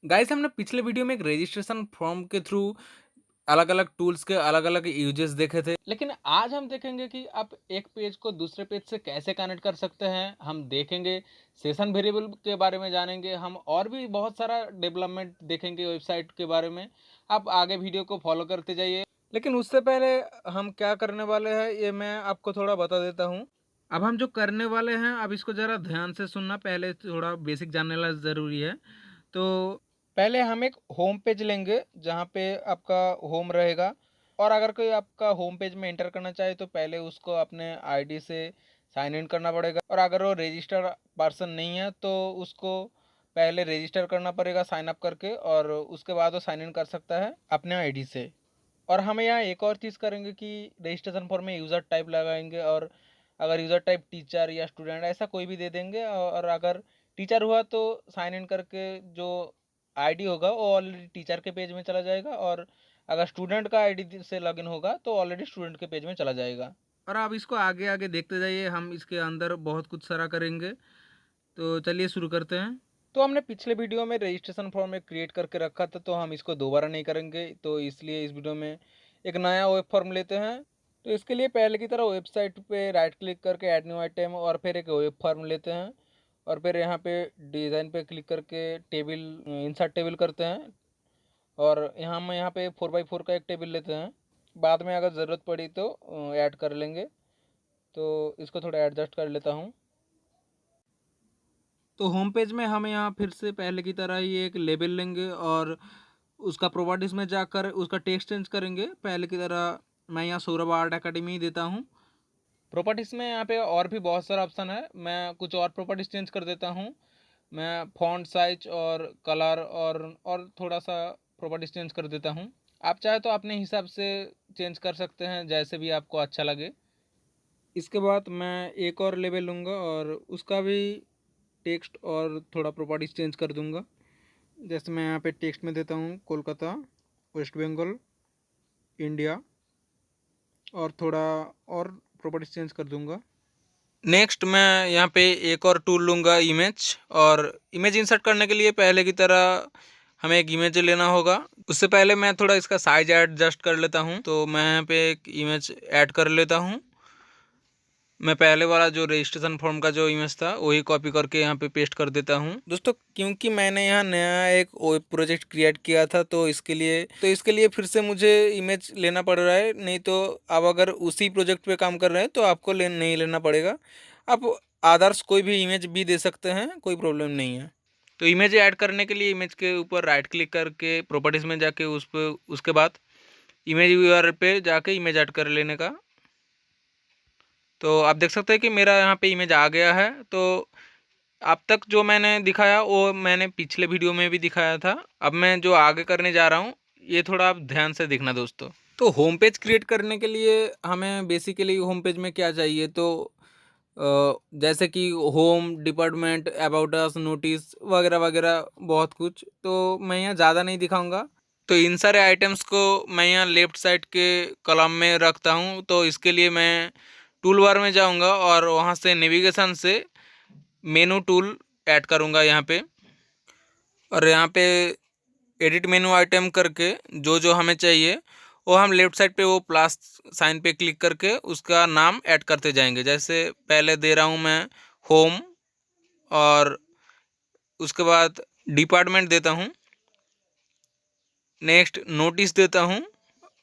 Guys हमने पिछले video में एक रजिस्ट्रेशन फॉर्म के थ्रू अलग-अलग टूल्स के अलग-अलग यूजेस देखे थे। लेकिन आज हम देखेंगे कि आप एक पेज को दूसरे पेज से कैसे कनेक्ट कर सकते हैं। हम देखेंगे सेशन वेरिएबल के बारे में जानेंगे, हम और भी बहुत सारा डेवलपमेंट देखेंगे वेबसाइट के बारे में। आप आगे वीडियो को फॉलो करते जाइए। लेकिन उससे पहले हम क्या करने वाले हैं ये मैं आपको थोड़ा बता देता हूँ। अब हम जो करने वाले हैं अब इसको ज़रा ध्यान से सुनना, पहले थोड़ा बेसिक जानने ला ज़रूरी है। तो पहले हम एक होम पेज लेंगे जहाँ पे आपका होम रहेगा, और अगर कोई आपका होम पेज में एंटर करना चाहे तो पहले उसको अपने आईडी से साइन इन करना पड़ेगा, और अगर वो रजिस्टर्ड पर्सन नहीं है तो उसको पहले रजिस्टर करना पड़ेगा साइन अप करके, और उसके बाद वो साइन इन कर सकता है अपने आईडी से। और हम यहाँ एक और चीज़ करेंगे कि रजिस्ट्रेशन फॉर्म में यूज़र टाइप लगाएंगे, और अगर यूज़र टाइप टीचर या स्टूडेंट ऐसा कोई भी दे देंगे, और अगर टीचर हुआ तो साइन इन करके जो आईडी होगा वो ऑलरेडी टीचर के पेज में चला जाएगा, और अगर स्टूडेंट का आईडी से लॉगिन होगा तो ऑलरेडी स्टूडेंट के पेज में चला जाएगा। और आप इसको आगे आगे देखते जाइए, हम इसके अंदर बहुत कुछ सारा करेंगे। तो चलिए शुरू करते हैं। तो हमने पिछले वीडियो में रजिस्ट्रेशन फॉर्म एक क्रिएट करके रखा था, तो हम इसको दोबारा नहीं करेंगे, तो इसलिए इस वीडियो में एक नया वेब फॉर्म लेते हैं। तो इसके लिए पहले की तरह वेबसाइट पे राइट क्लिक करके ऐड न्यू आइटम, और फिर एक वेब फॉर्म लेते हैं, और फिर यहाँ पे डिज़ाइन पे क्लिक करके टेबल इंसर्ट टेबल करते हैं, और यहाँ पे 4x4 का एक टेबल लेते हैं। बाद में अगर ज़रूरत पड़ी तो ऐड कर लेंगे। तो इसको थोड़ा एडजस्ट कर लेता हूँ। तो होम पेज में हम यहाँ फिर से पहले की तरह ही एक लेबल लेंगे, और उसका प्रॉपर्टीज़ में जाकर उसका टेक्स्ट चेंज करेंगे। पहले की तरह मैं यहाँ सौरभ आर्ट एकेडमी ही देता हूँ। प्रॉपर्टीज़ में यहाँ पे और भी बहुत सारा ऑप्शन है, मैं कुछ और प्रॉपर्टीज़ चेंज कर देता हूँ। मैं फॉन्ट साइज और कलर और थोड़ा सा प्रॉपर्टीज़ चेंज कर देता हूँ। आप चाहे तो अपने हिसाब से चेंज कर सकते हैं, जैसे भी आपको अच्छा लगे। इसके बाद मैं एक और लेबल लूँगा, और उसका भी टेक्स्ट और थोड़ा प्रॉपर्टीज़ चेंज कर दूँगा। जैसे मैं यहाँ पे टेक्स्ट में देता हूँ कोलकाता, वेस्ट बंगाल, इंडिया, और थोड़ा और प्रॉपर्टीज़ चेंज कर दूँगा। नेक्स्ट मैं यहाँ पे एक और टूल लूँगा इमेज, और इमेज इंसर्ट करने के लिए पहले की तरह हमें एक इमेज लेना होगा। उससे पहले मैं थोड़ा इसका साइज एडजस्ट कर लेता हूँ, तो मैं यहाँ पे एक इमेज ऐड कर लेता हूँ। मैं पहले वाला जो रजिस्ट्रेशन फॉर्म का जो इमेज था वही कॉपी करके यहाँ पे पेस्ट कर देता हूँ। दोस्तों क्योंकि मैंने यहाँ नया एक वेब प्रोजेक्ट क्रिएट किया था, तो इसके लिए फिर से मुझे इमेज लेना पड़ रहा है। नहीं तो आप अगर उसी प्रोजेक्ट पे काम कर रहे हैं तो आपको नहीं लेना पड़ेगा। आप अदर्स कोई भी इमेज भी दे सकते हैं, कोई प्रॉब्लम नहीं है। तो इमेज ऐड करने के लिए इमेज के ऊपर राइट क्लिक करके प्रॉपर्टीज़ में जाके उसके बाद इमेज यूआरएल पे जाके इमेज ऐड कर लेने का। तो आप देख सकते हैं कि मेरा यहाँ पे इमेज आ गया है। तो अब तक जो मैंने दिखाया वो मैंने पिछले वीडियो में भी दिखाया था। अब मैं जो आगे करने जा रहा हूँ ये थोड़ा आप ध्यान से देखना दोस्तों। तो होम पेज क्रिएट करने के लिए हमें बेसिकली होम पेज में क्या चाहिए, तो जैसे कि home, department, about us, notice वगैरह वगैरह बहुत कुछ। तो मैं यहाँ ज़्यादा नहीं दिखाऊंगा। तो इन सारे आइटम्स को मैं यहाँ लेफ़्ट साइड के कॉलम में रखता हूँ। तो इसके लिए मैं टूल बार में जाऊँगा और वहाँ से नेविगेशन से मेनू टूल ऐड करूँगा यहाँ पे, और यहाँ पे एडिट मेनू आइटम करके जो जो हमें चाहिए वो हम लेफ़्ट साइड पे वो प्लस साइन पे क्लिक करके उसका नाम ऐड करते जाएंगे। जैसे पहले दे रहा हूँ मैं होम, और उसके बाद डिपार्टमेंट देता हूँ, नेक्स्ट नोटिस देता हूँ,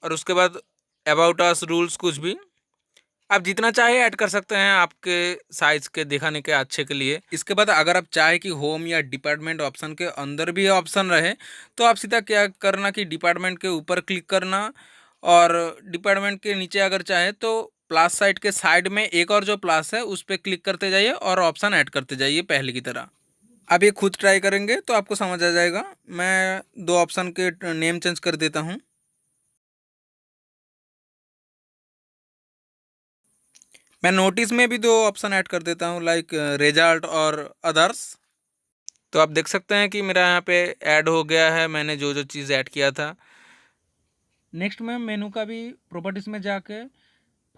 और उसके बाद अबाउट अस, रूल्स, कुछ भी आप जितना चाहे ऐड कर सकते हैं आपके साइज के दिखाने के अच्छे के लिए। इसके बाद अगर आप चाहे कि होम या डिपार्टमेंट ऑप्शन के अंदर भी ऑप्शन रहे तो आप सीधा क्या करना कि डिपार्टमेंट के ऊपर क्लिक करना, और डिपार्टमेंट के नीचे अगर चाहे तो प्लस साइड के साइड में एक और जो प्लस है उस पर क्लिक करते जाइए और ऑप्शन ऐड करते जाइए पहले की तरह। अब ये खुद ट्राई करेंगे तो आपको समझ आ जाएगा। मैं दो ऑप्शन के नेम चेंज कर देता हूँ। मैं नोटिस में भी दो ऑप्शन ऐड कर देता हूँ, लाइक रिजल्ट और अदर्स। तो आप देख सकते हैं कि मेरा यहाँ पे ऐड हो गया है, मैंने जो जो चीज़ ऐड किया था। नेक्स्ट मैं मेनू का भी प्रॉपर्टीज़ में जाके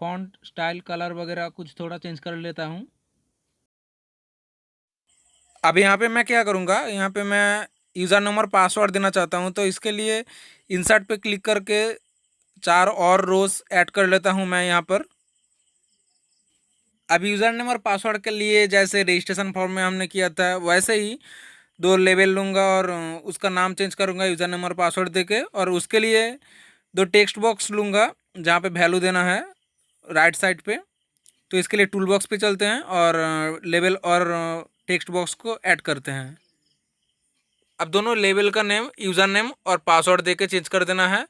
फॉन्ट, स्टाइल, कलर वगैरह कुछ थोड़ा चेंज कर लेता हूँ। अब यहाँ पे मैं क्या करूँगा, यहाँ पे मैं यूज़र नेम और पासवर्ड देना चाहता हूँ, तो इसके लिए इंसर्ट पे क्लिक करके 4 और रोज़ ऐड कर लेता हूँ मैं यहाँ पर। अब यूज़र नेम और पासवर्ड के लिए जैसे रजिस्ट्रेशन फॉर्म में हमने किया था वैसे ही 2 लेबल लूँगा और उसका नाम चेंज करूँगा यूज़र नेम और पासवर्ड देके, और उसके लिए 2 टेक्स्ट बॉक्स लूँगा जहाँ पे वैल्यू देना है राइट साइड पे। तो इसके लिए टूल बॉक्स पे चलते हैं और लेबल और टेक्स्ट बॉक्स को ऐड करते हैं। अब दोनों लेबल का नेम यूज़र नेम और पासवर्ड देके चेंज कर देना है,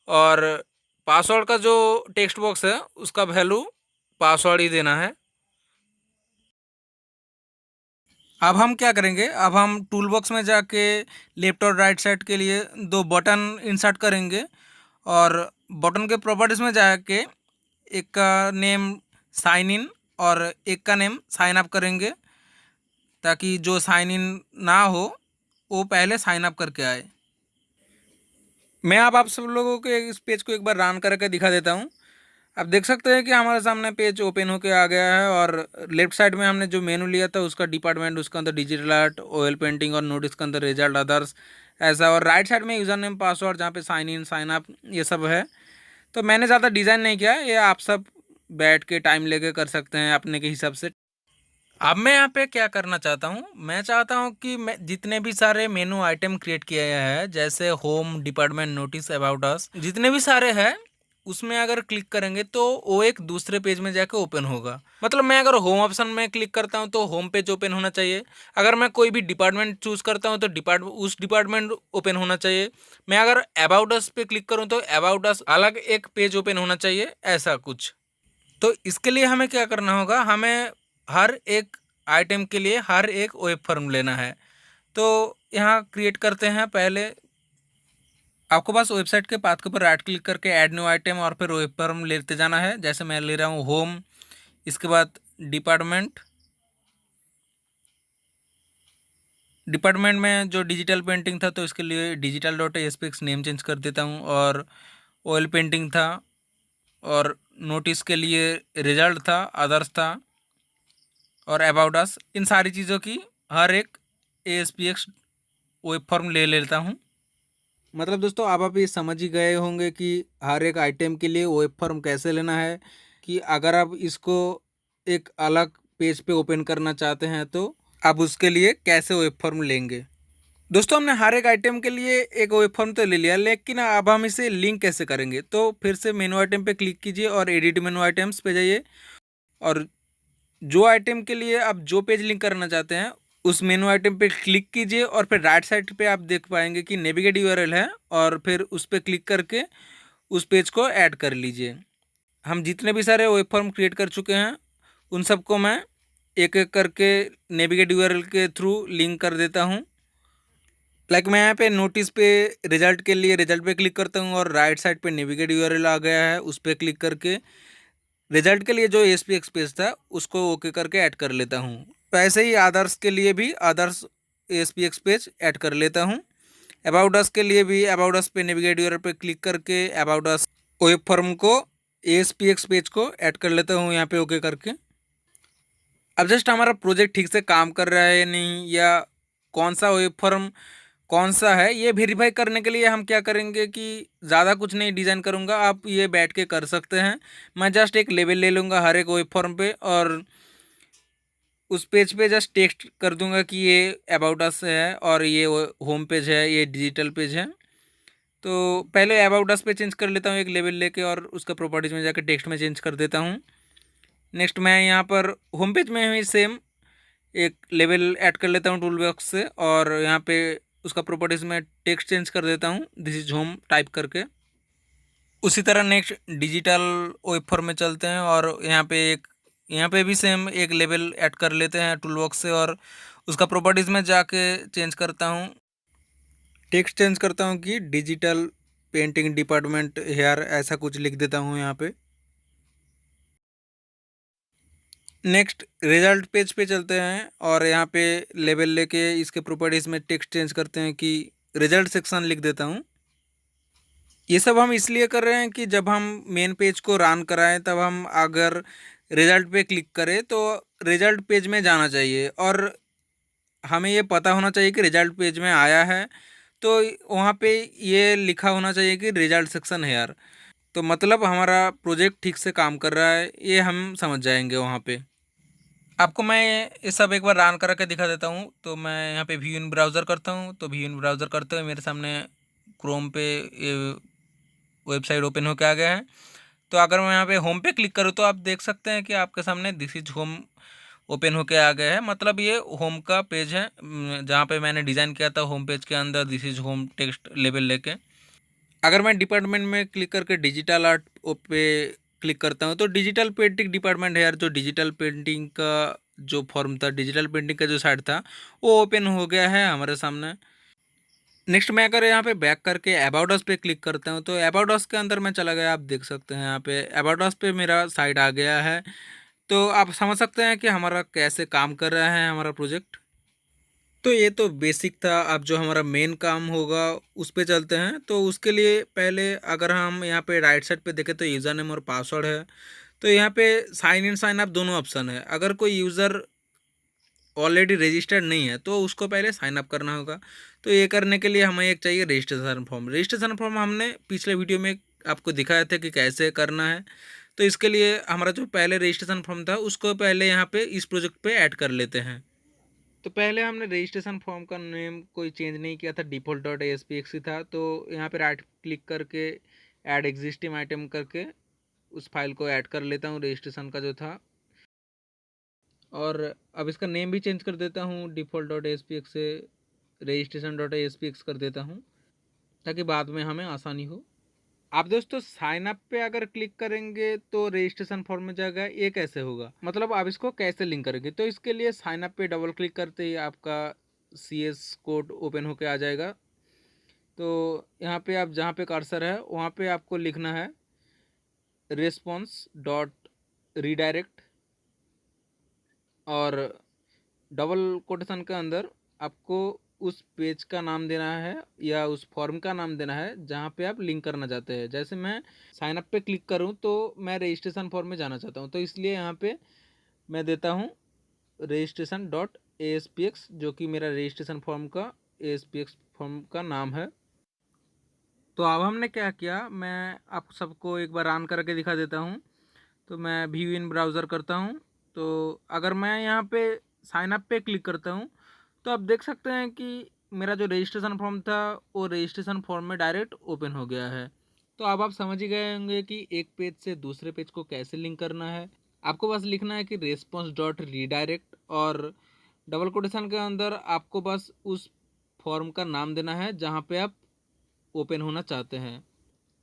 और पासवर्ड का जो टेक्स्ट बॉक्स है उसका वैल्यू पासवर्ड ही देना है। अब हम क्या करेंगे, अब हम टूल बॉक्स में जाके लेफ्ट और राइट साइड के लिए 2 बटन इंसर्ट करेंगे, और बटन के प्रॉपर्टीज़ में जाके एक का नेम साइन इन और एक का नेम साइन अप करेंगे, ताकि जो साइन इन ना हो वो पहले साइन अप करके आए। मैं अब आप सब लोगों के इस पेज को एक बार रन करके दिखा देता हूँ। आप देख सकते हैं कि हमारे सामने पेज ओपन होके आ गया है, और लेफ्ट साइड में हमने जो मेनू लिया था उसका डिपार्टमेंट, उसके अंदर डिजिटल आर्ट, ऑयल पेंटिंग और नोटिस के अंदर रिजल्ट अदर्स ऐसा, और राइट साइड में यूज़र नेम पासवर्ड जहाँ पे साइन इन साइन अप ये सब है। तो मैंने ज़्यादा डिज़ाइन नहीं किया, ये आप सब बैठ के टाइम लेके कर सकते हैं अपने के हिसाब से। अब मैं यहाँ पे क्या करना चाहता हूँ, मैं चाहता हूँ कि मैं जितने भी सारे मेनू आइटम क्रिएट किए हैं जैसे home, department, notice, about us, जितने भी सारे हैं उसमें अगर क्लिक करेंगे तो वो एक दूसरे पेज में जाके ओपन होगा। मतलब मैं अगर होम ऑप्शन में क्लिक करता हूँ तो होम पेज ओपन होना चाहिए। अगर मैं कोई भी डिपार्टमेंट चूज़ करता हूँ तो उस डिपार्टमेंट ओपन होना चाहिए। मैं अगर अबाउट अस पे क्लिक करूँ तो अबाउट अस अलग एक पेज ओपन होना चाहिए, ऐसा कुछ। तो इसके लिए हमें क्या करना होगा, हमें हर एक आइटम के लिए हर एक वेब फॉर्म लेना है। तो यहाँ क्रिएट करते हैं। पहले आपको बस वेबसाइट के पाथ के ऊपर राइट क्लिक करके ऐड न्यू आइटम और फिर वेब फॉर्म लेते जाना है। जैसे मैं ले रहा हूँ होम, इसके बाद डिपार्टमेंट। डिपार्टमेंट में जो डिजिटल पेंटिंग था तो इसके लिए digital dot SPX name change कर देता हूँ, और ऑयल पेंटिंग था, और नोटिस के लिए रिजल्ट था, अदर्स था, और अबाउट अस। इन सारी चीज़ों की हर एक एएसपीएक्स वेब फॉर्म ले लेता हूँ। मतलब दोस्तों अब आप ये समझ ही गए होंगे कि हर एक आइटम के लिए वेब फॉर्म कैसे लेना है, कि अगर आप इसको एक अलग पेज पे ओपन करना चाहते हैं तो आप उसके लिए कैसे वेब फॉर्म लेंगे। दोस्तों हमने हर एक आइटम के लिए एक वेब फॉर्म तो ले लिया, लेकिन अब हम इसे लिंक कैसे करेंगे। तो फिर से मेनू आइटम पे क्लिक कीजिए और एडिट मेनू आइटम्स पे जाइए, और जो आइटम के लिए आप जो पेज लिंक करना चाहते हैं उस मेनू आइटम पे क्लिक कीजिए, और फिर राइट साइड पे आप देख पाएंगे कि नेविगेट यूआरएल है, और फिर उस पर क्लिक करके उस पेज को ऐड कर लीजिए। हम जितने भी सारे वेब फॉर्म क्रिएट कर चुके हैं उन सबको मैं एक एक करके नेविगेट यूआरएल के थ्रू लिंक कर देता हूँ। लाइक मैं यहाँ पे नोटिस पे रिजल्ट के लिए रिजल्ट पे क्लिक करता हूँ, और राइट साइड पे नेविगेट यूआरएल आ गया है, उस पर क्लिक करके रिजल्ट के लिए जो एसपीएक्स पेज था उसको ओके करके ऐड कर लेता हूँ। तो ऐसे ही आदर्श के लिए भी आदर्श एसपीएक्स पेज ऐड कर लेता हूँ। अबाउट अस के लिए भी अबाउट अस पे नेविगेट यूआरएल पे क्लिक करके अबाउट अस वेब फॉर्म को एसपीएक्स पेज को ऐड कर लेता हूँ यहाँ पे ओके करके। अब जस्ट हमारा प्रोजेक्ट ठीक से काम कर रहा है या नहीं, या कौन सा वेब फॉर्म कौन सा है, ये वेरीफाई करने के लिए हम क्या करेंगे कि ज़्यादा कुछ नहीं डिज़ाइन करूँगा, आप ये बैठ के कर सकते हैं। मैं जस्ट एक लेबल ले लूँगा हर एक वेब फॉर्म पे, और उस पेज पे जस्ट टेक्स्ट कर दूंगा कि ये अबाउट अस है और ये होम पेज है, ये डिजिटल पेज है। तो पहले अबाउट अस पे चेंज कर लेता हूँ एक लेबल लेके, और उसका प्रॉपर्टीज़ में जाकर टेक्स्ट में चेंज कर देता हूँ। नेक्स्ट मैं यहाँ पर होम पेज में ही सेम एक लेबल ऐड कर लेता हूँ टूल बॉक्स से, और यहाँ पे उसका प्रॉपर्टीज़ में टेक्स्ट चेंज कर देता हूँ दिस इज होम टाइप करके। उसी तरह नेक्स्ट डिजिटल वेब फॉर्म में चलते हैं, और यहाँ पे भी सेम एक लेबल ऐड कर लेते हैं टूल बॉक्स से, और उसका प्रॉपर्टीज़ में जाके चेंज करता हूँ, टेक्स्ट चेंज करता हूँ कि डिजिटल पेंटिंग डिपार्टमेंट हेयर ऐसा कुछ लिख देता हूँ यहाँ पे। नेक्स्ट रिजल्ट पेज पे चलते हैं, और यहाँ पे लेबल लेके इसके प्रॉपर्टीज़ में टेक्स्ट चेंज करते हैं कि रिजल्ट सेक्शन लिख देता हूँ। ये सब हम इसलिए कर रहे हैं कि जब हम मेन पेज को रन कराएं तब हम अगर रिज़ल्ट पे क्लिक करें तो रिज़ल्ट पेज में जाना चाहिए, और हमें ये पता होना चाहिए कि रिजल्ट पेज में आया है, तो वहाँ पे ये लिखा होना चाहिए कि रिजल्ट सेक्शन है यार। तो मतलब हमारा प्रोजेक्ट ठीक से काम कर रहा है, ये हम समझ जाएंगे वहाँ पे। आपको मैं ये सब एक बार रन करा के दिखा देता हूँ। तो मैं यहाँ पे व्यू इन ब्राउज़र करता हूँ। तो व्यू इन ब्राउज़र करते हुए मेरे सामने क्रोम पे ये वेबसाइट ओपन होके आ गया है। तो अगर मैं यहाँ पे होम पे क्लिक करूँ तो आप देख सकते हैं कि आपके सामने दिस इज होम ओपन होके आ गया है। मतलब ये होम का पेज है, जहाँ पे मैंने डिज़ाइन किया था होम पेज के अंदर this is home text label लेके। अगर मैं डिपार्टमेंट में क्लिक करके डिजिटल आर्ट पे क्लिक करता हूँ तो डिजिटल पेंटिंग डिपार्टमेंट है यार। जो डिजिटल पेंटिंग का जो फॉर्म था, डिजिटल पेंटिंग का जो साइट था, वो ओपन हो गया है हमारे सामने। नेक्स्ट मैं अगर यहाँ पे बैक करके अबाउट अस पे क्लिक करता हूँ तो अबाउट अस के अंदर मैं चला गया। आप देख सकते हैं यहाँ पे अबाउट अस पे मेरा साइट आ गया है। तो आप समझ सकते हैं कि हमारा कैसे काम कर रहा है हमारा प्रोजेक्ट। तो ये तो बेसिक था। अब जो हमारा मेन काम होगा उस पे चलते हैं। तो उसके लिए पहले अगर हम यहाँ पे राइट साइड पे देखें तो यूज़र नेम और पासवर्ड है। तो यहाँ पे साइन इन साइन अप दोनों ऑप्शन है। अगर कोई यूज़र ऑलरेडी रजिस्टर्ड नहीं है तो उसको पहले साइन अप करना होगा। तो ये करने के लिए हमें एक चाहिए रजिस्ट्रेशन फॉर्म। रजिस्ट्रेशन फॉर्म हमने पिछले वीडियो में आपको दिखाया था कि कैसे करना है। तो इसके लिए हमारा जो पहले रजिस्ट्रेशन फॉर्म था उसको पहले यहाँ पे इस प्रोजेक्ट पे ऐड कर लेते हैं। तो पहले हमने रजिस्ट्रेशन फॉर्म का नेम कोई चेंज नहीं किया था, डिफ़ॉल्ट डॉट ASPX ही था। तो यहाँ पे राइट क्लिक करके ऐड एग्जिस्टिंग आइटम करके उस फाइल को ऐड कर लेता हूँ रजिस्ट्रेशन का जो था। और अब इसका नेम भी चेंज कर देता हूँ, डिफ़ॉल्ट डॉट ASPX से रजिस्ट्रेशन डॉट ASPX कर देता हूँ ताकि बाद में हमें आसानी हो। आप दोस्तों साइन अप पे अगर क्लिक करेंगे तो रजिस्ट्रेशन फॉर्म में जाएगा। ये कैसे होगा, मतलब आप इसको कैसे लिंक करेंगे? तो इसके लिए साइन अप पे डबल क्लिक करते ही आपका CS कोड ओपन होके आ जाएगा। तो यहाँ पे आप जहाँ पे कर्सर है वहाँ पे आपको लिखना है रिस्पॉन्स डॉट रीडायरेक्ट, और डबल कोटेशन के अंदर आपको उस पेज का नाम देना है या उस फॉर्म का नाम देना है जहाँ पे आप लिंक करना चाहते हैं। जैसे मैं साइन अप पे क्लिक करूँ तो मैं रजिस्ट्रेशन फॉर्म में जाना चाहता हूँ, तो इसलिए यहाँ पे मैं देता हूँ रजिस्ट्रेशन डॉट ASPX, जो कि मेरा रजिस्ट्रेशन फॉर्म का ASPX फॉर्म का नाम है। तो अब हमने क्या किया, मैं आप सबको एक बार ऑन करके दिखा देता हूँ। तो मैं व्यू इन ब्राउज़र करता हूँ। तो अगर मैं यहाँ पे साइन अप पे क्लिक करता हूँ तो आप देख सकते हैं कि मेरा जो रजिस्ट्रेशन फॉर्म था वो रजिस्ट्रेशन फॉर्म में डायरेक्ट ओपन हो गया है। तो अब आप समझ ही गए होंगे कि एक पेज से दूसरे पेज को कैसे लिंक करना है। आपको बस लिखना है कि रेस्पॉन्स डॉट रीडायरेक्ट, और डबल कोटेशन के अंदर आपको बस उस फॉर्म का नाम देना है जहाँ पे आप ओपन होना चाहते हैं।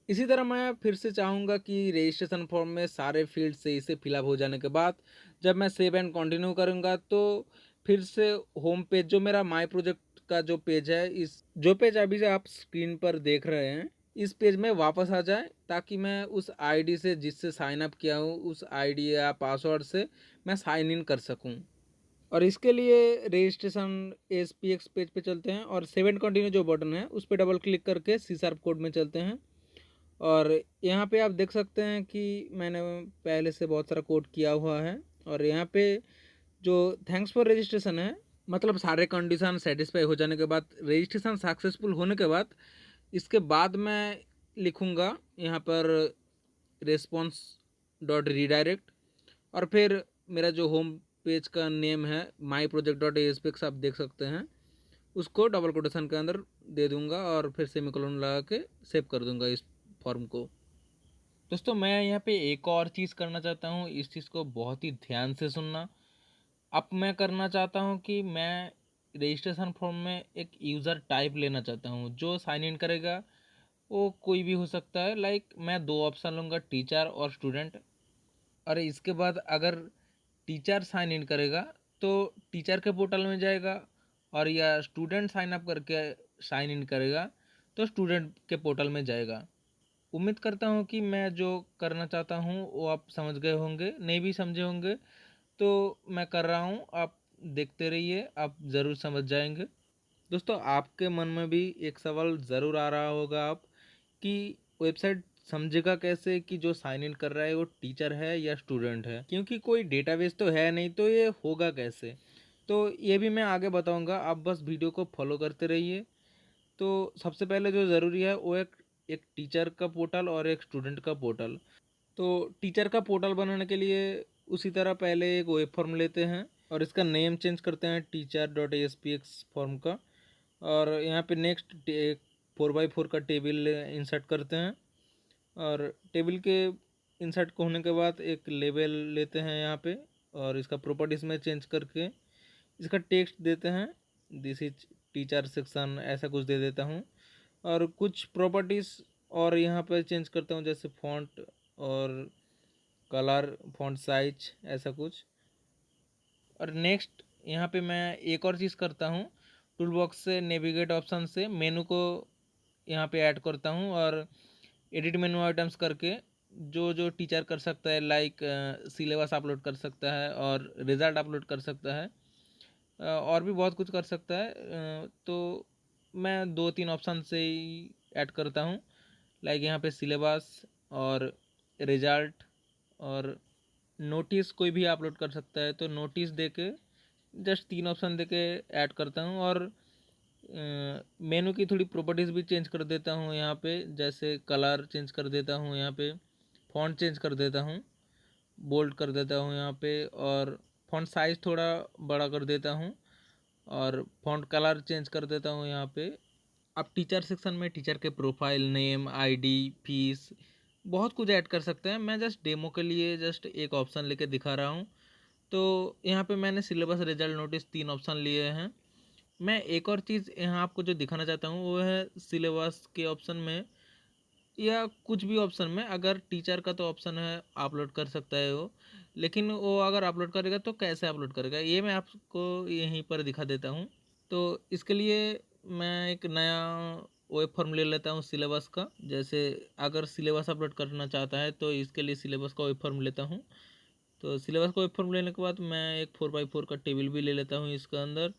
इसी तरह मैं फिर से चाहूँगा कि रजिस्ट्रेशन फॉर्म में सारे फील्ड सही से फिलअप हो जाने के बाद जब मैं सेव एंड कंटिन्यू करूँगा तो फिर से होम पेज जो मेरा माय प्रोजेक्ट का जो पेज है, इस जो पेज अभी से आप स्क्रीन पर देख रहे हैं, इस पेज में वापस आ जाए ताकि मैं उस आईडी से जिससे साइन अप किया हूँ उस आईडी या पासवर्ड से मैं साइन इन कर सकूँ। और इसके लिए रजिस्ट्रेशन ASPX पेज पे चलते हैं और सेव एंड कंटिन्यू जो बटन है उस पर डबल क्लिक करके C# कोड में चलते हैं। और यहाँ पे आप देख सकते हैं कि मैंने पहले से बहुत सारा कोड किया हुआ है। और यहाँ पे जो थैंक्स फॉर रजिस्ट्रेशन है, मतलब सारे कंडीशन सेटिस्फाई हो जाने के बाद, रजिस्ट्रेशन सक्सेसफुल होने के बाद, इसके बाद मैं लिखूँगा यहाँ पर रेस्पॉन्स डॉट रीडायरेक्ट, और फिर मेरा जो होम पेज का नेम है माई प्रोजेक्ट डॉट ASPX आप देख सकते हैं, उसको डबल कोटेशन के अंदर दे दूंगा और फिर सेमीकोलन लगा के सेव कर दूंगा इस फॉर्म को। दोस्तों मैं यहाँ पे एक और चीज़ करना चाहता हूँ, इस चीज़ को बहुत ही ध्यान से सुनना। अब मैं करना चाहता हूँ कि मैं रजिस्ट्रेशन फॉर्म में एक यूज़र टाइप लेना चाहता हूँ। जो साइन इन करेगा वो कोई भी हो सकता है। लाइक मैं दो ऑप्शन लूँगा, टीचर और स्टूडेंट। और इसके बाद अगर टीचर साइन इन करेगा तो टीचर के पोर्टल में जाएगा, और या स्टूडेंट साइन अप करके साइन इन करेगा तो स्टूडेंट के पोर्टल में जाएगा। उम्मीद करता हूँ कि मैं जो करना चाहता हूँ वो आप समझ गए होंगे, नहीं भी समझे होंगे तो मैं कर रहा हूँ, आप देखते रहिए, आप ज़रूर समझ जाएंगे। दोस्तों आपके मन में भी एक सवाल ज़रूर आ रहा होगा आप कि वेबसाइट समझेगा कैसे कि जो साइन इन कर रहा है वो टीचर है या स्टूडेंट है, क्योंकि कोई डेटाबेस तो है नहीं, तो ये होगा कैसे। तो ये भी मैं आगे बताऊंगा, आप बस वीडियो को फॉलो करते रहिए। तो सबसे पहले जो ज़रूरी है वो एक एक टीचर का पोर्टल और एक स्टूडेंट का पोर्टल। तो टीचर का पोर्टल बनाने के लिए उसी तरह पहले एक वेब फॉर्म लेते हैं और इसका नेम चेंज करते हैं teacher.aspx फॉर्म का। और यहाँ पे नेक्स्ट एक 4x4 का टेबल इंसर्ट करते हैं और टेबल के इंसर्ट होने के बाद एक लेबल लेते हैं यहाँ पे और इसका प्रॉपर्टीज में चेंज करके इसका टेक्स्ट देते हैं, दिस इज टीचर सेक्शन ऐसा कुछ दे देता हूँ। और कुछ प्रॉपर्टीज़ और यहाँ पर चेंज करता हूँ, जैसे फॉन्ट और कलर, फॉन्ट साइज, ऐसा कुछ। और नेक्स्ट यहाँ पे मैं एक और चीज़ करता हूँ, टूल बॉक्स से नेविगेट ऑप्शन से मेनू को यहाँ पे ऐड करता हूँ और एडिट मेनू आइटम्स करके जो जो टीचर कर सकता है, लाइक सिलेबस अपलोड कर सकता है और रिज़ल्ट अपलोड कर सकता है, और भी बहुत कुछ कर सकता है। तो मैं 2-3 ऑप्शन से ही ऐड करता हूँ, लाइक यहाँ पे सिलेबस और रिजल्ट और नोटिस कोई भी अपलोड कर सकता है। तो नोटिस देके जस्ट 3 ऑप्शन देके ऐड करता हूँ और मेनू की थोड़ी प्रॉपर्टीज़ भी चेंज कर देता हूँ यहाँ पे, जैसे कलर चेंज कर देता हूँ यहाँ पे, फॉन्ट चेंज कर देता हूँ, बोल्ड कर देता हूँ यहाँ पे, और फॉन्ट साइज़ थोड़ा बड़ा कर देता हूँ और फॉन्ट कलर चेंज कर देता हूँ यहाँ पे। आप टीचर सेक्शन में टीचर के प्रोफाइल, नेम, आईडी, फीस, बहुत कुछ ऐड कर सकते हैं। मैं जस्ट डेमो के लिए जस्ट एक ऑप्शन लेके दिखा रहा हूँ। तो यहाँ पे मैंने सिलेबस, रिजल्ट, नोटिस 3 ऑप्शन लिए हैं। मैं एक और चीज़ यहाँ आपको जो दिखाना चाहता हूँ वो है सिलेबस के ऑप्शन में या कुछ भी ऑप्शन में, अगर टीचर का तो ऑप्शन है अपलोड कर सकता है वो, लेकिन वो अगर अपलोड करेगा तो कैसे अपलोड करेगा ये मैं आपको यहीं पर दिखा देता हूँ। तो इसके लिए मैं एक नया वेब फॉर्म ले लेता हूँ सिलेबस का। जैसे अगर सिलेबस अपलोड करना चाहता है तो इसके लिए सिलेबस का वेब फॉर्म लेता हूँ। तो सिलेबस का वेब फॉर्म लेने के बाद मैं एक 4x4 का टेबल भी ले लेता हूँ इसके अंदर।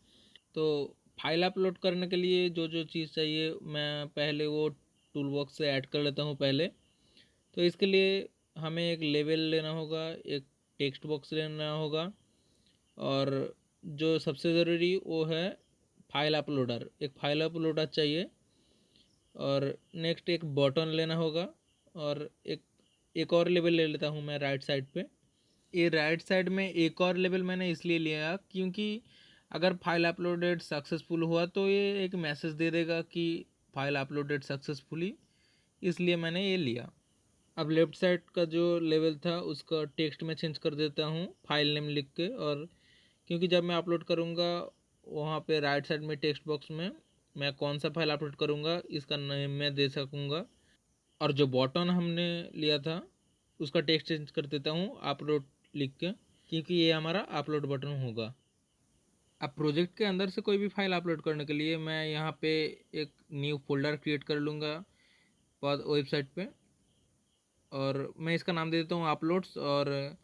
तो फाइल अपलोड करने के लिए जो जो चीज़ चाहिए मैं पहले वो टूल बॉक्स से ऐड कर लेता हूँ पहले। तो इसके लिए हमें एक लेबल लेना होगा, एक टेक्स्ट बॉक्स लेना होगा और जो सबसे ज़रूरी वो है फाइल अपलोडर, एक फाइल अपलोडर चाहिए। और नेक्स्ट एक बटन लेना होगा और एक और लेबल ले लेता हूँ मैं राइट साइड पे। ये राइट साइड में एक और लेबल मैंने इसलिए लिया क्योंकि अगर फाइल अपलोडेड सक्सेसफुल हुआ तो ये एक मैसेज दे देगा कि फाइल अपलोडेड सक्सेसफुली, इसलिए मैंने ये लिया। अब लेफ़्ट साइड का जो लेवल था उसका टेक्स्ट में चेंज कर देता हूँ फाइल नेम लिख के, और क्योंकि जब मैं अपलोड करूँगा वहाँ पे राइट साइड में टेक्स्ट बॉक्स में मैं कौन सा फाइल अपलोड करूँगा इसका नेम मैं दे सकूँगा। और जो बटन हमने लिया था उसका टेक्स्ट चेंज कर देता हूँ अपलोड लिख के, क्योंकि ये हमारा अपलोड बटन होगा। अब प्रोजेक्ट के अंदर से कोई भी फाइल अपलोड करने के लिए मैं यहाँ पे एक न्यू फोल्डर क्रिएट कर लूँगा बाद वेबसाइट पे, और मैं इसका नाम दे देता हूँ अपलोड्स। और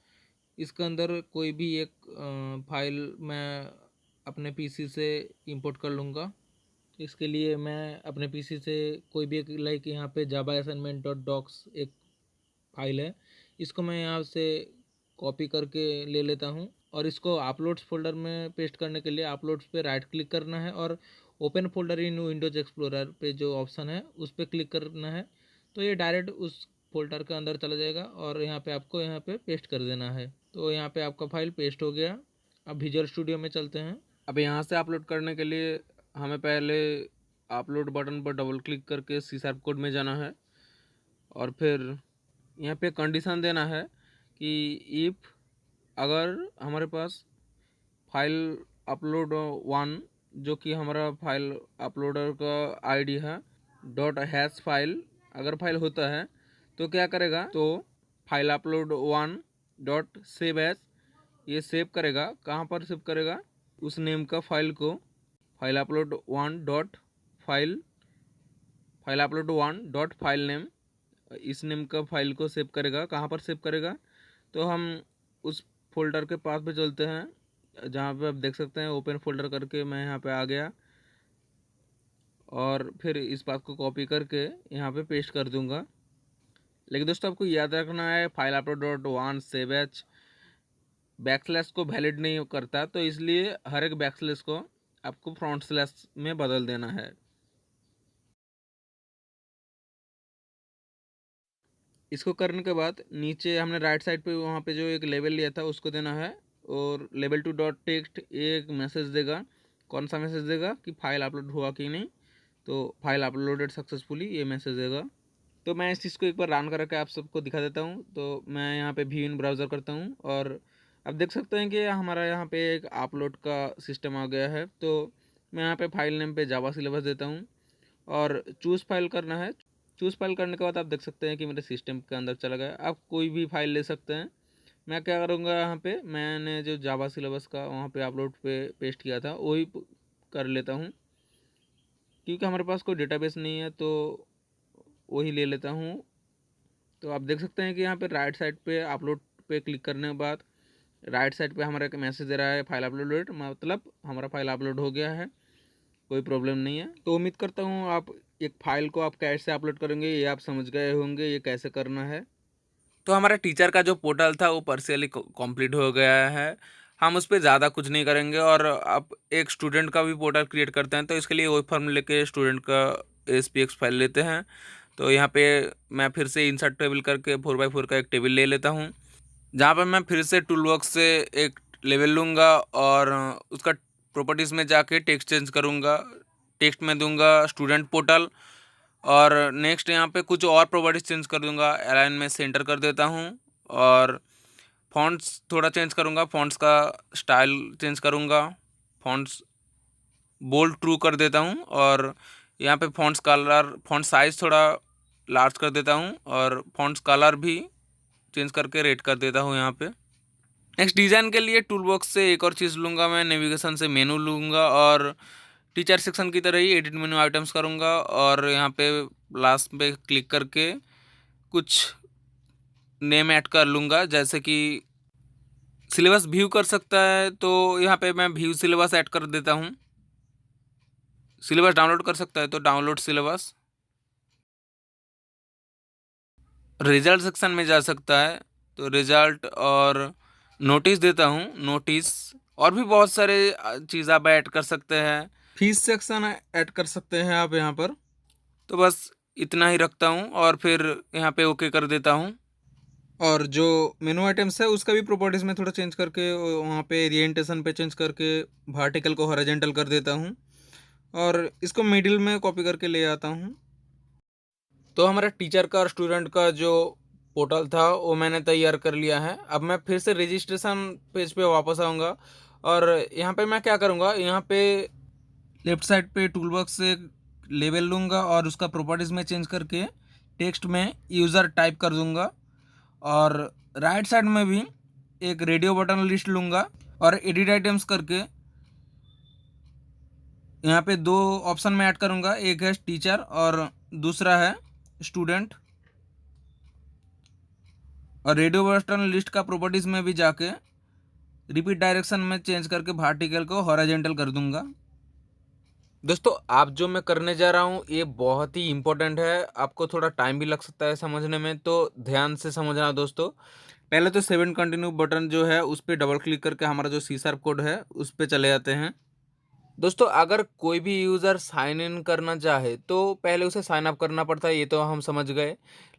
इसके अंदर कोई भी एक फाइल मैं अपने पीसी से इंपोर्ट कर लूँगा। तो इसके लिए मैं अपने पीसी से कोई भी एक, लाइक यहाँ पे जावा असाइनमेंट डॉट डॉक्स एक फाइल है, इसको मैं यहाँ से कॉपी करके ले लेता हूँ और इसको अपलोड्स फोल्डर में पेस्ट करने के लिए अपलोड्स पे राइट क्लिक करना है और ओपन फोल्डर इन विंडोज एक्सप्लोरर पे जो ऑप्शन है उस पर क्लिक करना है। तो ये डायरेक्ट उस फोल्डर के अंदर चला जाएगा और यहाँ पे आपको यहाँ पे पेस्ट कर देना है। तो यहाँ पे आपका फाइल पेस्ट हो गया। अब विजुअल स्टूडियो में चलते हैं। अब यहाँ से अपलोड करने के लिए हमें पहले अपलोड बटन पर डबल क्लिक करके C# कोड में जाना है और फिर यहाँ पे कंडीशन देना है कि इफ़ अगर हमारे पास फाइल अपलोड 1 जो कि हमारा फाइल अपलोडर का आईडी है .हैश फाइल, अगर फाइल होता है तो क्या करेगा, तो फाइल अपलोड 1 .सेव एज ये सेव करेगा। कहाँ पर सेव करेगा, उस नेम का फाइल को file upload 1 file upload 1 file name, इस नेम का फाइल को सेव करेगा। कहाँ पर सेव करेगा, तो हम उस फोल्डर के पास पे चलते हैं जहाँ पे आप देख सकते हैं ओपन फोल्डर करके मैं यहाँ पे आ गया और फिर इस बात को कॉपी करके यहाँ पे पेस्ट कर दूँगा। लेकिन दोस्तों आपको याद रखना है file upload .1 save as backslash को वैलिड नहीं करता, तो इसलिए हर एक बैकस्लैश को आपको फ्रंट स्लैश में बदल देना है। इसको करने के बाद नीचे हमने राइट साइड पे वहाँ पे जो एक लेबल लिया था उसको देना है, और लेबल टू डॉट टेक्स्ट एक मैसेज देगा। कौन सा मैसेज देगा कि फाइल अपलोड हुआ कि नहीं, तो फाइल अपलोडेड सक्सेसफुली ये मैसेज देगा। तो मैं इस चीज़ को एक बार रन करके आप सबको दिखा देता हूँ। तो मैं यहाँ पे व्यू इन ब्राउज़र करता हूँ और अब देख सकते हैं कि हमारा यहाँ पे एक अपलोड का सिस्टम आ गया है। तो मैं यहाँ पे फाइल नेम पे जावा सिलेबस देता हूँ और चूज़ फाइल करना है। चूज़ फाइल करने के बाद आप देख सकते हैं कि मेरे सिस्टम के अंदर चला गया। आप कोई भी फाइल ले सकते हैं। मैं क्या करूँगा, यहाँ पे मैंने जो जावा सिलेबस का वहाँ पे अपलोड पे पेस्ट किया था वही कर लेता हूँ, क्योंकि हमारे पास कोई डेटाबेस नहीं है तो वही ले लेता हूँ। तो आप देख सकते हैं कि यहाँ पे राइट साइड पे अपलोड पे क्लिक करने के बाद राइट साइड पे हमारा एक मैसेज दे रहा है फाइल अपलोडेड, मतलब हमारा फाइल अपलोड हो गया है, कोई प्रॉब्लम नहीं है। तो उम्मीद करता हूँ आप एक फ़ाइल को आप कैसे अपलोड करेंगे ये आप समझ गए होंगे, ये कैसे करना है। तो हमारा टीचर का जो पोर्टल था वो पार्शियली कंप्लीट हो गया है। हम उस पर ज़्यादा कुछ नहीं करेंगे। और आप एक स्टूडेंट का भी पोर्टल क्रिएट करते हैं तो इसके लिए वही फॉर्म लेके स्टूडेंट का SPX फाइल लेते हैं। तो यहाँ पे मैं फिर से इंसर्ट टेबल करके 4x4 का एक टेबल ले लेता हूँ, जहाँ पर मैं फिर से टूलबॉक्स से एक लेवल लूँगा और उसका प्रॉपर्टीज़ में जाके टेक्स्ट चेंज करूँगा। टेक्स्ट में दूंगा स्टूडेंट पोर्टल और नेक्स्ट यहाँ पे कुछ और प्रॉपर्टीज चेंज कर दूंगा। अलाइन में सेंटर कर देता हूँ और फॉन्ट्स थोड़ा चेंज करूँगा, फॉन्ट्स का स्टाइल चेंज करूँगा, फॉन्ट्स बोल्ड ट्रू कर देता हूँ और यहाँ पे फॉन्ट्स कलर फॉन्ट साइज़ थोड़ा लार्ज कर देता हूँ और फॉन्ट्स कलर भी चेंज करके रेड कर देता हूँ यहाँ पे। नेक्स्ट डिज़ाइन के लिए टूल बॉक्स से एक और चीज़ लूँगा, मैं नेविगेशन से मेनू लूँगा और टीचर सेक्शन की तरह ही एडिट मेनू आइटम्स करूँगा और यहाँ पे लास्ट पे क्लिक करके कुछ नेम ऐड कर लूँगा, जैसे कि सिलेबस व्यू कर सकता है तो यहाँ पे मैं व्यू सिलेबस ऐड कर देता हूँ। सिलेबस डाउनलोड कर सकता है तो डाउनलोड सिलेबस। रिजल्ट सेक्शन में जा सकता है तो रिजल्ट और नोटिस देता हूँ, नोटिस। और भी बहुत सारे चीज़ आप ऐड कर सकते हैं। फीस सेक्शन ऐड कर सकते हैं आप यहाँ पर। तो बस इतना ही रखता हूँ और फिर यहाँ पे ओके कर देता हूँ। और जो मेनू आइटम्स है उसका भी प्रॉपर्टीज़ में थोड़ा चेंज करके वहाँ पे ओरिएंटेशन पे चेंज करके वर्टिकल को हॉरिजॉन्टल कर देता हूँ और इसको मिडिल में कॉपी करके ले आता हूँ। तो हमारा टीचर का और स्टूडेंट का जो पोर्टल था वो मैंने तैयार कर लिया है। अब मैं फिर से रजिस्ट्रेशन पेज पे वापस आऊँगा और यहाँ पे मैं क्या करूँगा, यहाँ पे लेफ़्ट साइड पे टूलबॉक्स से लेबल लूँगा और उसका प्रॉपर्टीज़ में चेंज करके टेक्स्ट में यूज़र टाइप कर दूँगा और राइट साइड में भी एक रेडियो बटन लिस्ट लूँगा और एडिट आइटम्स करके यहाँ पे दो ऑप्शन में ऐड करूँगा, एक है टीचर और दूसरा है स्टूडेंट। और रेडियो बटन लिस्ट का प्रॉपर्टीज़ में भी जाके रिपीट डायरेक्शन में चेंज करके वर्टिकल को हॉरिजॉन्टल कर दूंगा। दोस्तों आप जो मैं करने जा रहा हूँ ये बहुत ही इम्पोर्टेंट है, आपको थोड़ा टाइम भी लग सकता है समझने में, तो ध्यान से समझना दोस्तों। पहले तो 7 कंटिन्यू बटन जो है उस पर डबल क्लिक करके हमारा जो C# कोड है उस पर चले जाते हैं। दोस्तों अगर कोई भी यूज़र साइन इन करना चाहे तो पहले उसे साइन अप करना पड़ता है, ये तो हम समझ गए।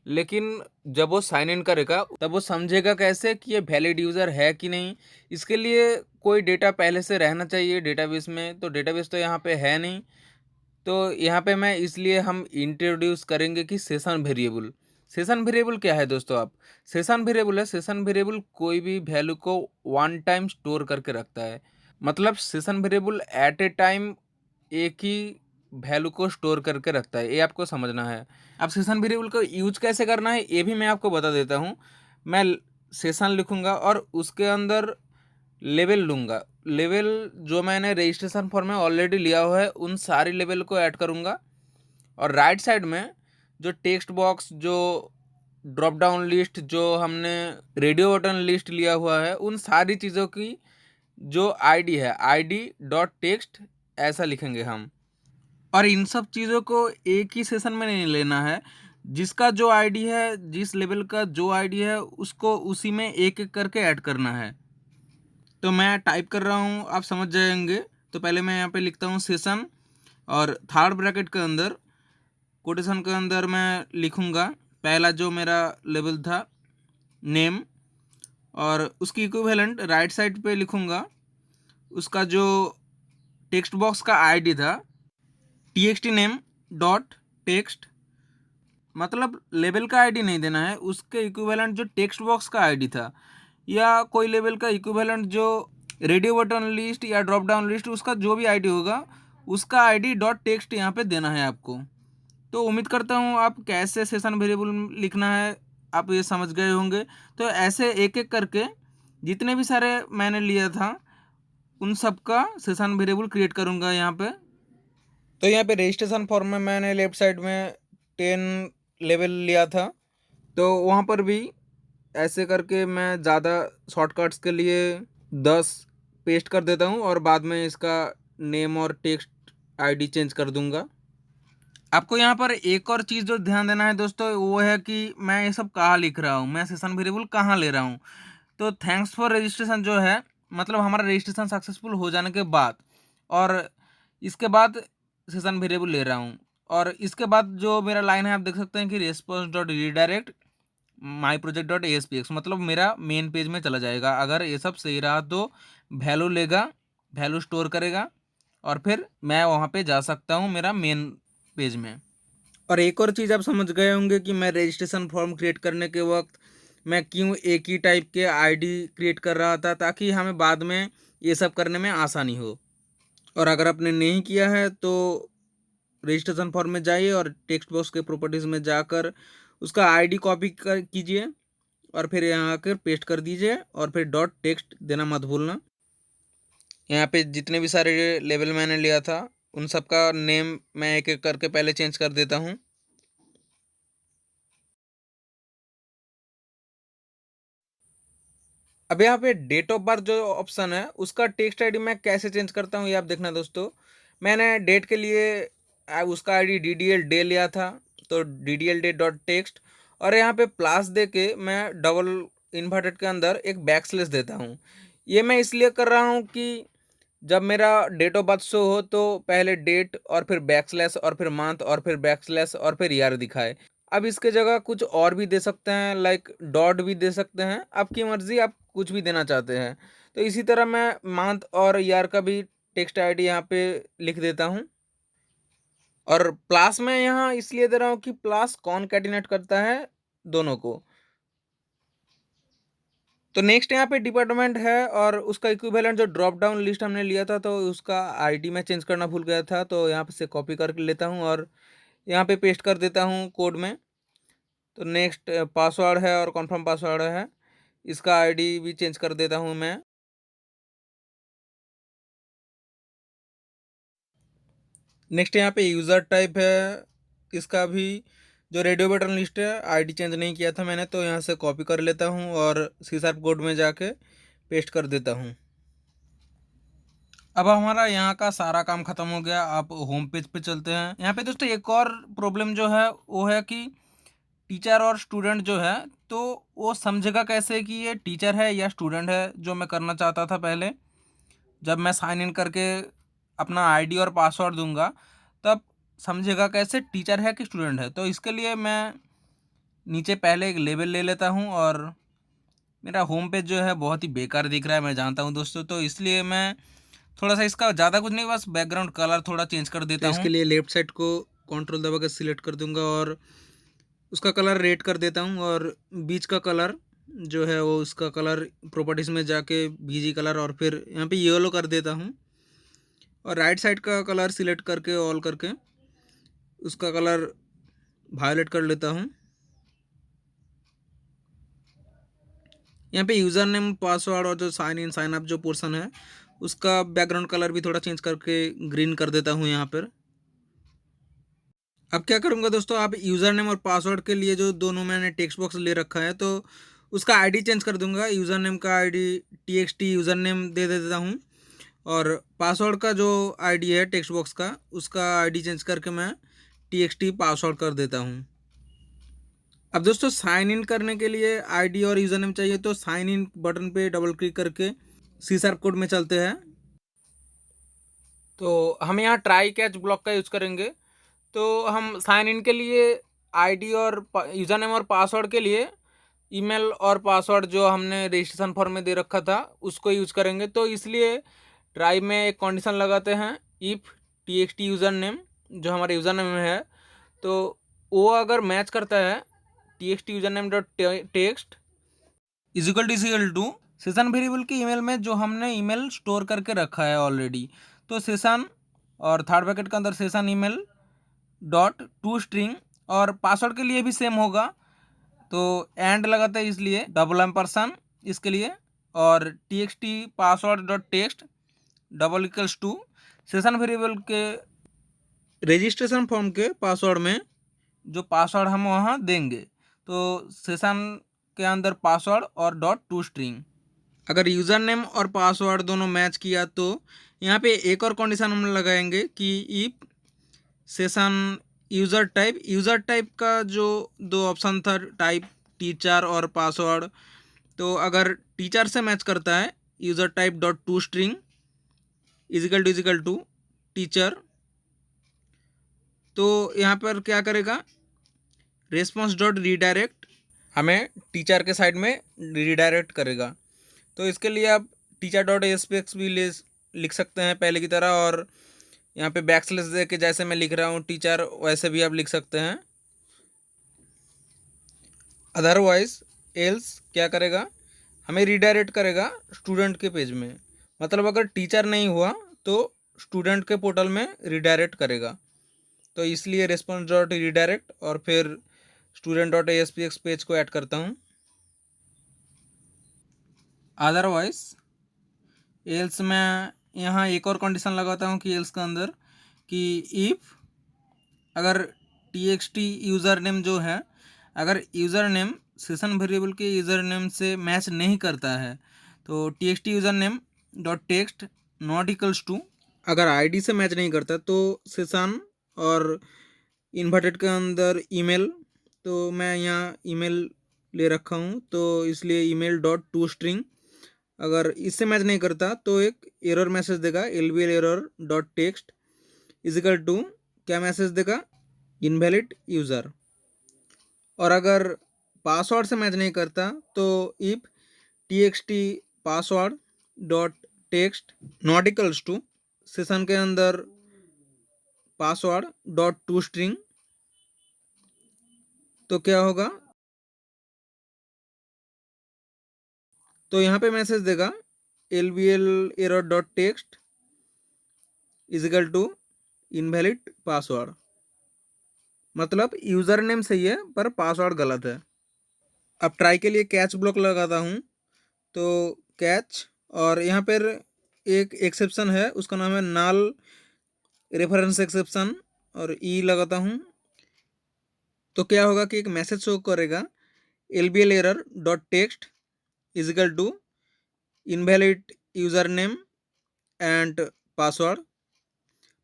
लेकिन जब वो साइन इन करेगा तब वो समझेगा कैसे कि ये वैलिड यूज़र है कि नहीं। इसके लिए कोई डेटा पहले से रहना चाहिए डेटाबेस में, तो डेटाबेस तो यहाँ पे है नहीं। तो यहाँ पे मैं इसलिए हम इंट्रोड्यूस करेंगे कि सेशन वेरिएबल। सेशन वेरिएबल क्या है दोस्तों, आप सेशन वेरिएबल है, सेशन वेरिएबल कोई भी वैल्यू को वन टाइम स्टोर करके रखता है। मतलब सेशन वेरिएबल एट ए टाइम एक ही वैल्यू को स्टोर करके रखता है, ये आपको समझना है। अब सेशन वेरिएबल को यूज कैसे करना है ये भी मैं आपको बता देता हूँ। मैं सेशन लिखूँगा और उसके अंदर लेवल लूँगा। लेवल जो मैंने रजिस्ट्रेशन फॉर्म में ऑलरेडी लिया हुआ है उन सारी लेवल को ऐड करूँगा और राइट साइड में जो टेक्स्ट बॉक्स, जो ड्रॉप डाउन लिस्ट, जो हमने रेडियो बटन लिस्ट लिया हुआ है, उन सारी चीज़ों की जो आईडी है id.text ऐसा लिखेंगे हम। और इन सब चीज़ों को एक ही सेशन में नहीं लेना है, जिसका जो आईडी है, जिस लेवल का जो आईडी है उसको उसी में एक एक करके ऐड करना है। तो मैं टाइप कर रहा हूँ, आप समझ जाएंगे। तो पहले मैं यहाँ पे लिखता हूँ सेशन, और थर्ड ब्रैकेट के अंदर कोटेशन के अंदर मैं लिखूँगा पहला जो मेरा लेवल था नेम, और उसकी इक्विवेलेंट राइट साइड पे लिखूँगा उसका जो टेक्स्ट बॉक्स का आईडी था, txt नेम डॉट टेक्स्ट, मतलब लेवल का आईडी नहीं देना है, उसके इक्विवेलेंट जो टेक्स्ट बॉक्स का आईडी था या कोई लेवल का इक्विवेलेंट जो रेडियो बटन लिस्ट या ड्रॉप डाउन लिस्ट उसका जो भी आईडी होगा उसका आईडी डॉट टेक्स्ट यहाँ पे देना है आपको। तो उम्मीद करता हूँ आप कैसे सेशन वेरिएबल लिखना है आप ये समझ गए होंगे। तो ऐसे एक एक करके जितने भी सारे मैंने लिया था उन सब का सेशन वेरिएबल क्रिएट करूँगा यहाँ पे। तो यहाँ पे रजिस्ट्रेशन फॉर्म में मैंने लेफ्ट साइड में 10 लेवल लिया था, तो वहाँ पर भी ऐसे करके मैं ज़्यादा शॉर्टकट्स के लिए 10 पेस्ट कर देता हूँ और बाद में इसका नेम और टेक्स्ट आईडी चेंज कर दूँगा। आपको यहाँ पर एक और चीज़ जो ध्यान देना है दोस्तों वो है कि मैं ये सब कहाँ लिख रहा हूँ, मैं सेशन वेरिएबल कहाँ ले रहा हूँ। तो थैंक्स फॉर रजिस्ट्रेशन जो है मतलब हमारा रजिस्ट्रेशन सक्सेसफुल हो जाने के बाद, और इसके बाद सेशन वेरिएबल ले रहा हूँ। और इसके बाद जो मेरा लाइन है आप देख सकते हैं कि response dot redirect my project dot ASPX, मतलब मेरा मेन पेज में चला जाएगा। अगर ये सब सही रहा तो वैल्यू लेगा, वैल्यू स्टोर करेगा और फिर मैं वहाँ पे जा सकता हूँ मेरा मेन पेज में। और एक और चीज़ आप समझ गए होंगे कि मैं रजिस्ट्रेशन फॉर्म क्रिएट करने के वक्त मैं क्यों एक ही टाइप के आईडी क्रिएट कर रहा था, ताकि हमें बाद में ये सब करने में आसानी हो। और अगर आपने नहीं किया है तो रजिस्ट्रेशन फॉर्म में जाइए और टेक्स्ट बॉक्स के प्रॉपर्टीज़ में जाकर उसका आईडी कॉपी कीजिए और फिर यहाँ आकर पेस्ट कर दीजिए और फिर डॉट टेक्स्ट देना मत भूलना। यहाँ पे जितने भी सारे लेवल मैंने लिया था उन सब का नेम मैं एक एक करके पहले चेंज कर देता हूँ। अब यहाँ पे डेट ऑफ बर्थ जो ऑप्शन है उसका टेक्स्ट आईडी मैं कैसे चेंज करता हूँ ये आप देखना दोस्तों। मैंने डेट के लिए उसका आईडी DDL डे लिया था, तो DDL डे डॉट टेक्स्ट, और यहाँ पे प्लस दे के मैं डबल इन्वर्टेड के अंदर एक बैकस्लैश देता हूँ। ये मैं इसलिए कर रहा हूँ कि जब मेरा डेट ऑफ बर्थ शो हो तो पहले डेट और फिर बैकस्लैश और फिर मंथ और फिर बैकस्लैश और फिर ईयर दिखाए। अब इसके जगह कुछ और भी दे सकते हैं, लाइक डॉट भी दे सकते हैं, आपकी मर्जी, आप कुछ भी देना चाहते हैं। तो इसी तरह मैं मंथ और ईयर का भी टेक्स्ट आईडी यहाँ पे लिख देता हूँ। और प्लस में यहाँ इसलिए दे रहा हूँ कि प्लस कॉनकैटिनेट करता है दोनों को। तो नेक्स्ट यहाँ पे डिपार्टमेंट है और उसका इक्विवेलेंट जो ड्रॉप डाउन लिस्ट हमने लिया था तो उसका आईडी मैं चेंज करना भूल गया था, तो यहाँ पे से कॉपी कर लेता हूँ और यहाँ पे पेस्ट कर देता हूँ कोड में। तो नेक्स्ट पासवर्ड है और कन्फर्म पासवर्ड है, इसका आईडी भी चेंज कर देता हूँ मैं। नेक्स्ट यहाँ पे यूज़र टाइप है, इसका भी जो रेडियो बटन लिस्ट है आईडी चेंज नहीं किया था मैंने, तो यहाँ से कॉपी कर लेता हूँ और C# कोड में जाके पेस्ट कर देता हूँ। अब हमारा यहाँ का सारा काम ख़त्म हो गया। आप होम पेज पे चलते हैं। यहाँ पे दोस्तों एक और प्रॉब्लम जो है वो है कि टीचर और स्टूडेंट जो है तो वो समझेगा कैसे कि ये टीचर है या स्टूडेंट है, जो मैं करना चाहता था पहले। जब मैं साइन इन करके अपना आईडी और पासवर्ड दूंगा तब समझेगा कैसे टीचर है कि स्टूडेंट है। तो इसके लिए मैं नीचे पहले एक लेबल ले लेता हूँ, और मेरा होम पेज जो है बहुत ही बेकार दिख रहा है मैं जानता हूँ दोस्तों, तो इसलिए मैं थोड़ा सा इसका ज़्यादा कुछ नहीं, बस बैकग्राउंड कलर थोड़ा चेंज कर देता हूँ। इसके लिए लेफ्ट साइड को कंट्रोल दबा कर सिलेक्ट कर दूंगा और उसका कलर रेड कर देता हूँ, और बीच का कलर जो है वो उसका कलर प्रॉपर्टीज़ में जाके बीजी कलर और फिर यहाँ पे येलो कर देता हूँ, और राइट साइड का कलर सिलेक्ट करके ऑल करके उसका कलर वायलेट कर लेता हूँ। यहाँ पे यूज़र नेम पासवर्ड और जो साइन इन साइन अप जो पोर्शन है उसका बैकग्राउंड कलर भी थोड़ा चेंज करके ग्रीन कर देता हूँ यहाँ पर। अब क्या करूँगा दोस्तों, आप यूज़र नेम और पासवर्ड के लिए जो दोनों मैंने टेक्स्ट बॉक्स ले रखा है तो उसका आईडी चेंज कर दूंगा। यूज़र नेम का आईडी TXT यूज़र नेम दे देता हूँ, और पासवर्ड का जो आईडी है टेक्स्ट बॉक्स का उसका आईडी चेंज करके मैं TXT पासवर्ड कर देता हूँ। अब दोस्तों साइन इन करने के लिए आईडी और यूज़र नेम चाहिए, तो साइन इन बटन पे डबल क्लिक करके सी शार्प कोड में चलते हैं। तो हम यहाँ ट्राई कैच ब्लॉक का यूज़ करेंगे। तो हम साइन इन के लिए आईडी और यूज़र नेम और पासवर्ड के लिए ईमेल और पासवर्ड जो हमने रजिस्ट्रेशन फॉर्म में दे रखा था उसको यूज़ करेंगे। तो इसलिए ट्राई में एक कंडीशन लगाते हैं, इफ़ txt यूज़र नेम जो हमारा यूज़र नेम है तो वो अगर मैच करता है txt user name dot text equal to session variable के ईमेल में जो हमने ईमेल स्टोर करके रखा है ऑलरेडी। तो सेशन और थर्ड ब्रैकेट के अंदर session email dot to string, और पासवर्ड के लिए भी सेम होगा। तो एंड लगाते हैं इसलिए डबल एम्परसन इसके लिए, और txt password dot text double equals to session variable के रजिस्ट्रेशन फॉर्म के पासवर्ड में जो पासवर्ड हम वहाँ देंगे। तो सेशन के अंदर पासवर्ड और डॉट टू स्ट्रिंग। अगर यूज़र नेम और पासवर्ड दोनों मैच किया तो यहाँ पे एक और कंडीशन हम लगाएंगे कि इफ सेशन यूज़र टाइप का जो दो ऑप्शन था, टाइप टीचर और पासवर्ड, तो अगर टीचर से मैच करता है user type dot to string equal to teacher, तो यहाँ पर क्या करेगा, रेस्पॉन्स डॉट रीडायरेक्ट हमें टीचर के साइड में रीडायरेक्ट करेगा। तो इसके लिए आप टीचर डॉट एसपीएक्स भी लिख सकते हैं पहले की तरह, और यहाँ पे बैकस्लैश दे के जैसे मैं लिख रहा हूँ टीचर वैसे भी आप लिख सकते हैं। अदरवाइज एल्स क्या करेगा, हमें रीडायरेक्ट करेगा स्टूडेंट के पेज में। मतलब अगर टीचर नहीं हुआ तो स्टूडेंट के पोर्टल में रीडायरेक्ट करेगा। तो इसलिए रेस्पॉन्स डॉट रीडायरेक्ट और फिर स्टूडेंट डॉट एसपीएक्स पेज को ऐड करता हूँ। अदरवाइज एल्स मैं यहाँ एक और कंडीशन लगाता हूँ कि एल्स के अंदर कि इफ़ अगर txt यूज़र नेम जो है, अगर यूज़र नेम सेशन वेरिएबल के यूज़र नेम से मैच नहीं करता है तो txt user name dot text not equals to, अगर आईडी से मैच नहीं करता तो सेशन और इन्वर्टेड के अंदर ईमेल, तो मैं यहाँ ईमेल ले रखा हूँ तो इसलिए ईमेल डॉट टू स्ट्रिंग, अगर इससे मैच नहीं करता तो एक एरर मैसेज देगा lbl error dot text equal to क्या मैसेज देगा, इनवैलिड यूज़र। और अगर पासवर्ड से मैच नहीं करता तो if txt password dot text not equals to session के अंदर पासवर्ड डॉट टू स्ट्रिंग, तो क्या होगा, तो यहाँ पे मैसेज देगा lbl error dot text equal to invalid password. मतलब यूज़र नेम सही है पर पासवर्ड गलत है। अब ट्राई के लिए कैच ब्लॉक लगाता हूँ। तो कैच, और यहाँ पर एक एक्सेप्शन है उसका नाम है नल रेफरेंस एक्सेप्शन, और ई लगाता हूँ। तो क्या होगा कि एक मैसेज शो करेगा lbl error dot text equal to invalid user name and password.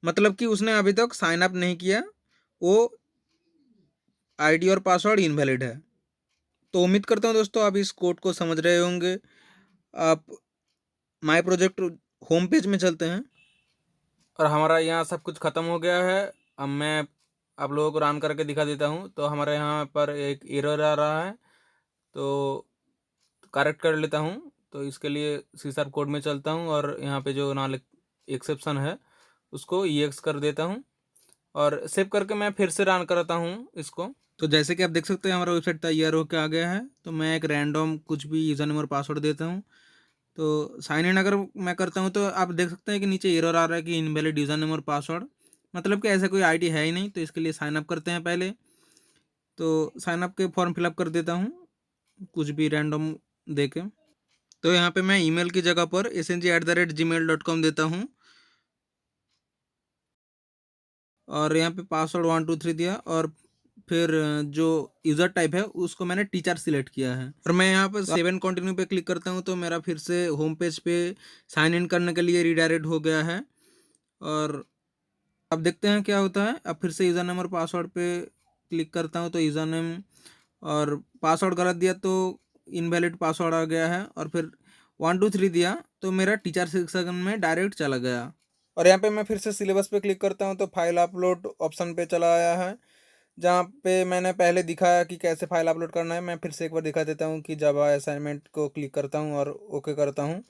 मतलब कि उसने अभी तक साइन अप नहीं किया, वो आईडी और पासवर्ड इनवैलिड है। तो उम्मीद करता हूँ दोस्तों आप इस कोड को समझ रहे होंगे। आप माय प्रोजेक्ट होम पेज में चलते हैं और हमारा यहाँ सब कुछ ख़त्म हो गया है। अब मैं आप लोगों को रन करके दिखा देता हूँ। तो हमारे यहाँ पर एक एरर आ रहा है तो करेक्ट कर लेता हूँ। तो इसके लिए सी शार्प कोड में चलता हूँ और यहाँ पे जो नाल एक्सेप्शन है उसको EX कर देता हूँ और सेव करके मैं फिर से रन करता हूँ इसको। तो जैसे कि आप देख सकते हैं हमारा वेबसाइट तैयार होकर आ गया है। तो मैं एक रैंडम कुछ भी यूज़र नेम और पासवर्ड देता हूँ। तो साइन इन अगर मैं करता हूँ तो आप देख सकते हैं कि नीचे एरर आ रहा है कि इनवैलिड यूज़र नेम और पासवर्ड, मतलब कि ऐसा कोई आईडी है ही नहीं। तो इसके लिए साइन अप करते हैं पहले। तो साइन अप के फॉर्म फिलअप कर देता हूँ कुछ भी रैंडम दे के। तो यहाँ पे मैं ईमेल की जगह पर sng@gmail.com देता हूँ और यहाँ पे पासवर्ड 123 दिया और फिर जो यूज़र टाइप है उसको मैंने टीचर सिलेक्ट किया है और मैं यहाँ पर 7 कंटिन्यू पे क्लिक करता हूँ तो मेरा फिर से होम पेज पे साइन इन करने के लिए रीडायरेक्ट हो गया है। और अब देखते हैं क्या होता है। अब फिर से यूज़र नेम और पासवर्ड पे क्लिक करता हूँ तो यूज़र नेम और पासवर्ड गलत दिया तो इनवैलिड पासवर्ड आ गया है और फिर 1 2 3 दिया तो मेरा टीचर सेक्शन में डायरेक्ट चला गया। और यहाँ पे मैं फिर से सिलेबस पे क्लिक करता हूँ तो फाइल अपलोड ऑप्शन पे चला आया है, जहाँ पे मैंने पहले दिखाया कि कैसे फाइल अपलोड करना है। मैं फिर से एक बार दिखा देता हूँ कि जावा असाइनमेंट को क्लिक करता हूँ और ओके करता हूँ।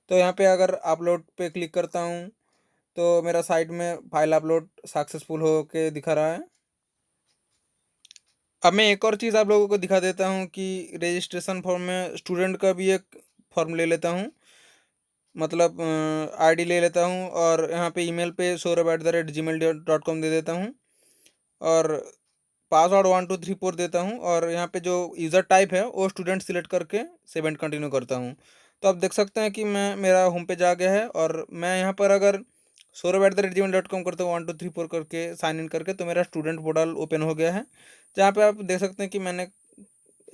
तो यहाँ पे अगर अपलोड पे क्लिक करता हूँ तो मेरा साइट में फाइल अपलोड सक्सेसफुल हो के दिखा रहा है। अब मैं एक और चीज़ आप लोगों को दिखा देता हूँ कि रजिस्ट्रेशन फॉर्म में स्टूडेंट का भी एक फॉर्म ले लेता हूँ, मतलब आईडी ले लेता हूँ और यहाँ पे ईमेल पे saurabh@gmail.com दे देता हूँ और पासवर्ड 1234 देता हूँ और यहाँ पे जो यूज़र टाइप है वो स्टूडेंट सिलेक्ट करके सेवेंट कंटिन्यू करता हूँ। तो आप देख सकते हैं कि मैं मेरा होम पेज आ गया है और मैं यहाँ पर अगर saurabh@gmail.com करता हूँ 1234 करके साइन इन करके, तो मेरा स्टूडेंट पोर्टल ओपन हो गया है, जहाँ पे आप देख सकते हैं कि मैंने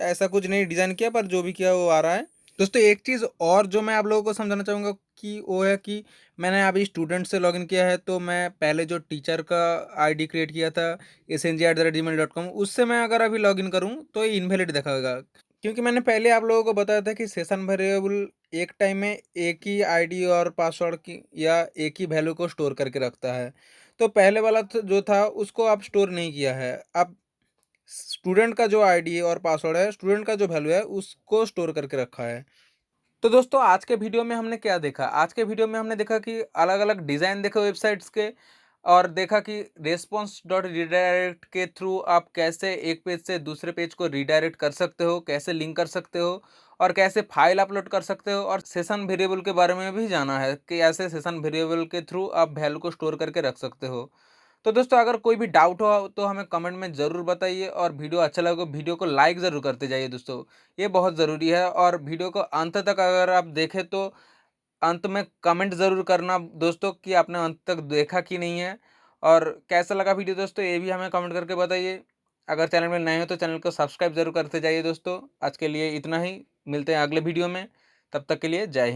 ऐसा कुछ नहीं डिज़ाइन किया, पर जो भी किया वो आ रहा है। दोस्तों एक चीज़ और जो मैं आप लोगों को समझाना चाहूँगा कि वो है कि मैंने अभी स्टूडेंट से लॉगिन किया है, तो मैं पहले जो टीचर का आईडी क्रिएट किया था snj@gmail.com, उससे मैं अगर अभी लॉगिन करूँ तो ये इनवैलिड दिखाएगा। क्योंकि मैंने पहले आप लोगों को बताया था कि सेशन वेरिएबल एक टाइम में एक ही आईडी और पासवर्ड की या एक ही वैल्यू को स्टोर करके रखता है। तो पहले वाला जो था उसको आप स्टोर नहीं किया है। अब स्टूडेंट का जो आईडी और पासवर्ड है, स्टूडेंट का जो वैल्यू है, उसको स्टोर करके रखा है। तो दोस्तों आज के वीडियो में हमने क्या देखा? आज के वीडियो में हमने देखा कि अलग-अलग डिज़ाइन देखे वेबसाइट्स के और देखा कि रेस्पॉन्स डॉट रीडायरेक्ट के थ्रू आप कैसे एक पेज से दूसरे पेज को रीडायरेक्ट कर सकते हो, कैसे लिंक कर सकते हो और कैसे फाइल अपलोड कर सकते हो, और सेशन वेरिएबल के बारे में भी जाना है कि ऐसे सेशन वेरिएबल के थ्रू आप वैल्यू को स्टोर करके रख सकते हो। तो दोस्तों अगर कोई भी डाउट हो तो हमें कमेंट में ज़रूर बताइए और वीडियो अच्छा लगे तो वीडियो को लाइक ज़रूर करते जाइए दोस्तों, ये बहुत ज़रूरी है। और वीडियो को अंत तक अगर आप देखें तो अंत में कमेंट ज़रूर करना दोस्तों कि आपने अंत तक देखा कि नहीं है, और कैसा लगा वीडियो दोस्तों ये भी हमें कमेंट करके बताइए। अगर चैनल में नए हो तो चैनल को सब्सक्राइब ज़रूर करते जाइए दोस्तों। आज के लिए इतना ही, मिलते हैं अगले वीडियो में, तब तक के लिए जय हिंद।